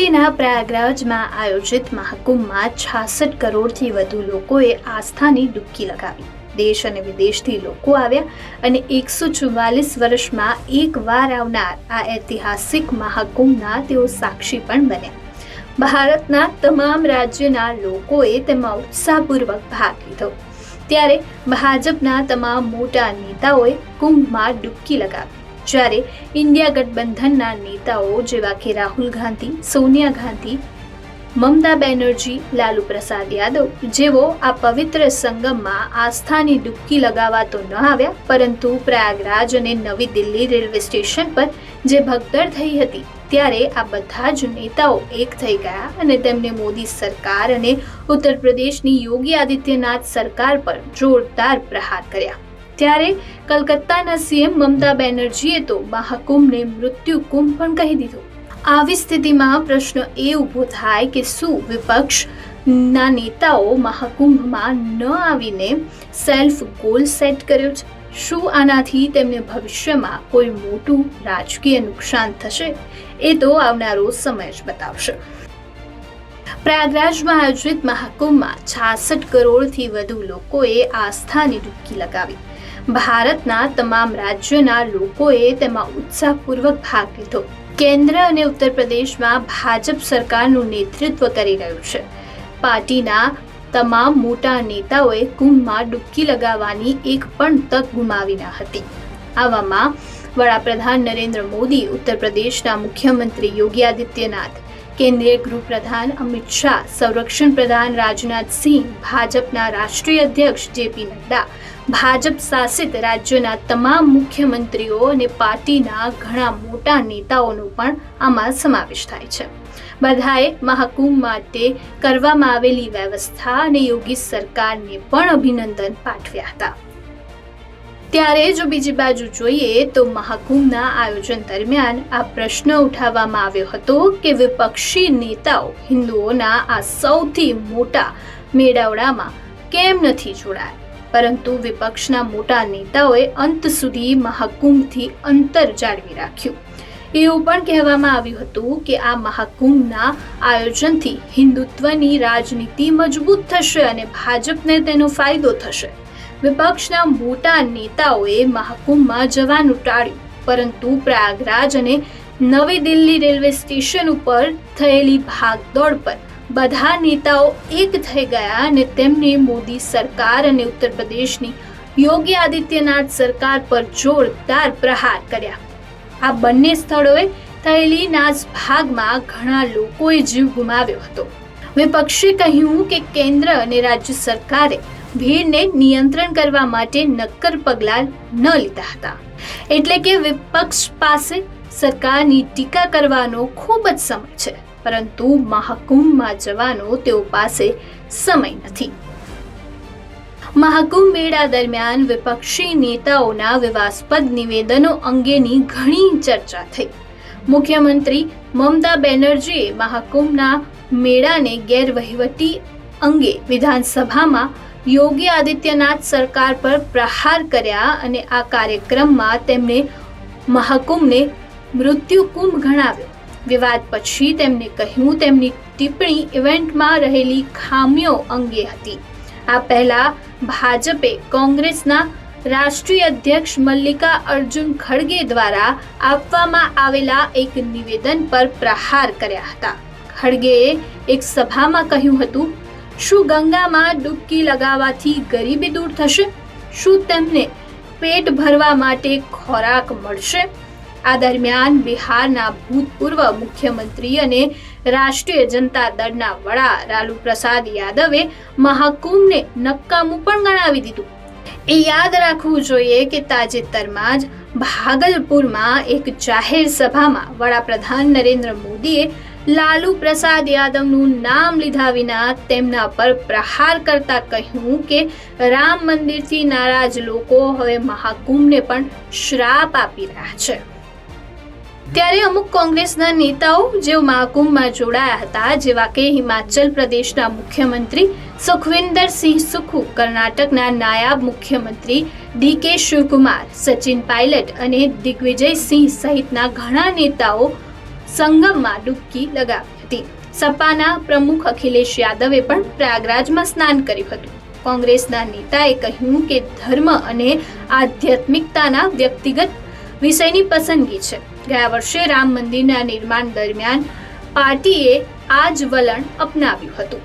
યુપીના પ્રયાગરાજમાં આયોજિત મહાકુંભમાં 66 કરોડથી વધુ લોકોએ આસ્થાની ડૂબકી લગાવી. દેશ અને વિદેશથી લોકો આવ્યા અને 144 વર્ષમાં એકવાર આવનાર આ ઐતિહાસિક મહાકુંભના તેઓ સાક્ષી પણ બન્યા. ભારતના તમામ રાજ્યના લોકોએ તેમાં ઉત્સાહપૂર્વક ભાગ લીધો. ત્યારે ભાજપના તમામ મોટા નેતાઓએ કુંભમાં ડૂબકી લગાવી. જ્યારે ઇન્ડિયા ગઠબંધનના નેતાઓ જેવા કે રાહુલ ગાંધી, સોનિયા ગાંધી, મમતા બેનર્જી, લાલુ પ્રસાદ યાદવ જેવો આ પવિત્ર સંગમમાં આસ્થાની ડૂબકી લગાવવા તો ન આવ્યા, પરંતુ પ્રયાગરાજ અને નવી દિલ્હી રેલવે સ્ટેશન પર જે ભગદડ થઈ હતી ત્યારે આ બધા જ નેતાઓ એક થઈ ગયા અને તેમને મોદી સરકાર અને ઉત્તર પ્રદેશની યોગી આદિત્યનાથ સરકાર પર જોરદાર પ્રહાર કર્યા. ત્યારે કલકત્તાના સીએમ મમતા બેનર્જીએ તો મહાકુંભને મૃત્યુ કુંભ પણ કહી દીધું. આવી સ્થિતિમાં પ્રશ્ન એ ઊભો થાય કે શું વિપક્ષના નેતાઓ મહાકુંભમાં ન આવીને સેલ્ફ ગોલ સેટ કર્યો છે? શું આનાથી તેમને ભવિષ્યમાં કોઈ મોટું રાજકીય નુકસાન થશે? એ તો આવનારો સમય જ બતાવશે. પ્રયાગરાજમાં આયોજિત મહાકુંભમાં 66 કરોડથી વધુ લોકોએ આસ્થાની ડૂબકી લગાવી. ભારતના તમામ રાજ્યોના લોકોએ તેમાં ઉત્સાહપૂર્વક ભાગ લીધો. કેન્દ્ર અને ઉત્તર પ્રદેશમાં ભાજપ સરકારનું નેતૃત્વ કરી રહ્યું છે. પાર્ટીના તમામ મોટા નેતાઓએ કુંભમાં ડૂબકી લગાવવાની એક પણ તક ગુમાવી ન હતી. આવામાં વડાપ્રધાન નરેન્દ્ર મોદી, ઉત્તર પ્રદેશના મુખ્યમંત્રી યોગી આદિત્યનાથ, કેન્દ્રીય ગૃહપ્રધાન અમિત શાહ, સંરક્ષણ પ્રધાન રાજનાથ સિંહ, ભાજપના રાષ્ટ્રીય અધ્યક્ષ જેપી નડ્ડા, ભાજપ શાસિત રાજ્યોના તમામ મુખ્યમંત્રીઓ અને પાર્ટીના ઘણા મોટા નેતાઓનો પણ આમાં સમાવેશ થાય છે. બધાએ મહાકુંભ માટે કરવામાં આવેલી વ્યવસ્થા અને યોગી સરકારને પણ અભિનંદન પાઠવ્યા હતા. ત્યારે જો બીજી બાજુ જોઈએ તો મહાકુંભના આયોજન દરમિયાન આ પ્રશ્ન ઉઠાવવામાં આવ્યો હતો કે વિપક્ષી નેતાઓ હિન્દુઓના આ સૌથી મોટા મેળાવડામાં કેમ નથી જોડાયા? પરંતુ વિપક્ષના મોટા નેતાઓએ અંત સુધી મહાકુંભથી અંતર જાળવી રાખ્યું. એવું પણ કહેવામાં આવ્યું હતું કે આ મહાકુંભના આયોજનથી હિન્દુત્વની રાજનીતિ મજબૂત થશે અને ભાજપને તેનો ફાયદો થશે. વિપક્ષના મોટા નેતાઓએ મહાકુંભમાં જવાનું ટાળ્યું, પરંતુ પ્રયાગરાજ અને નવી દિલ્હી રેલવે સ્ટેશન ઉપર થયેલી ભાગદોડ પર બધા નેતાઓ એક થઈ ગયા અને તેમને મોદી સરકાર અને ઉત્તર પ્રદેશની યોગી આદિત્યનાથ સરકાર પર જોરદાર પ્રહાર કર્યા. આ બંને સ્થળોએ થયેલી નાસભાગમાં ઘણા લોકોએ જીવ ગુમાવ્યો હતો. વિપક્ષે કહ્યું કે કેન્દ્ર અને રાજ્ય સરકારે ભીડને નિયંત્રણ કરવા માટે નક્કર પગલાં ન લીધા હતા. એટલે કે વિપક્ષ પાસે સરકારની ટીકા કરવાનો ખૂબ જ સમય છે, પરંતુ મહાકુંભમાં જવાનો તેઓ પાસે સમય નથી. મહાકુંભ મેળા દરમિયાન વિપક્ષી નેતાઓના વિવાદાસ્પદ નિવેદનો અંગેની ઘણી ચર્ચા થઈ. મુખ્યમંત્રી મમતા બેનર્જીએ મહાકુંભના મેળાને ગેરવહીવટી અંગે વિધાનસભામાં યોગી આદિત્યનાથ સરકાર પર પ્રહાર કર્યા અને આ કાર્યક્રમમાં તેમણે મહાકુંભને મૃત્યુ કુંભ ગણાવ્યો. વિવાદ પછી તેમણે કહ્યું તેમની ટિપ્પણી ઇવેન્ટમાં રહેલી ખામીઓ અંગે હતી. આ પહેલા ભાજપે કોંગ્રેસના રાષ્ટ્રીય અધ્યક્ષ મલ્લિકા અર્જુન ખડગે દ્વારા આપવામાં આવેલા એક નિવેદન પર પ્રહાર કર્યા હતા. ખડગેએ એક સભામાં કહ્યું હતું, શું ગંગામાં ડૂબકી લગાવવાથી ગરીબી દૂર થશે? શું તેમને પેટ ભરવા માટે ખોરાક મળશે? આ દરમિયાન બિહારના ભૂતપૂર્વ મુખ્યમંત્રી અને રાષ્ટ્રીય જનતા દળના વડા લાલુ પ્રસાદ યાદવે મહાકુંભને નકામું પણ ગણાવી દીધું. એ યાદ રાખવું જોઈએ કે તાજેતરમાં જ ભાગલપુરમાં એક જાહેર સભામાં વડાપ્રધાન નરેન્દ્ર મોદીએ લાલુ પ્રસાદ યાદવનું નામ લીધા વિના તેમના પર પ્રહાર કરતા કહ્યું કે રામ મંદિરથી નારાજ લોકો હવે મહાકુંભને પણ શ્રાપ આપી રહ્યા છે. ત્યારે અમુક કોંગ્રેસના નેતાઓ જેઓ મહાકુંભમાં જોડાયા હતા, જેવા કે હિમાચલ પ્રદેશના મુખ્યમંત્રી સુખવિન્દર સિંહ સુખુ, કર્ણાટકના નાયબ મુખ્યમંત્રી ડીકે શિવકુમાર, સચિન પાયલટ અને દિગ્વિજય સિંહ સહિતના ઘણા નેતાઓ સંગમમાં ડૂબકી લગાવી હતી. હતી. સપાના પ્રમુખ અખિલેશ યાદવે પણ પ્રયાગરાજમાં સ્નાન કર્યું હતું. કોંગ્રેસના નેતાએ કહ્યું કે ધર્મ અને આધ્યાત્મિકતાના વ્યક્તિગત વિષયની પસંદગી છે. ગયા વર્ષે રામ મંદિરના નિર્માણ દરમિયાન પાર્ટીએ આ જ વલણ અપનાવ્યું હતું.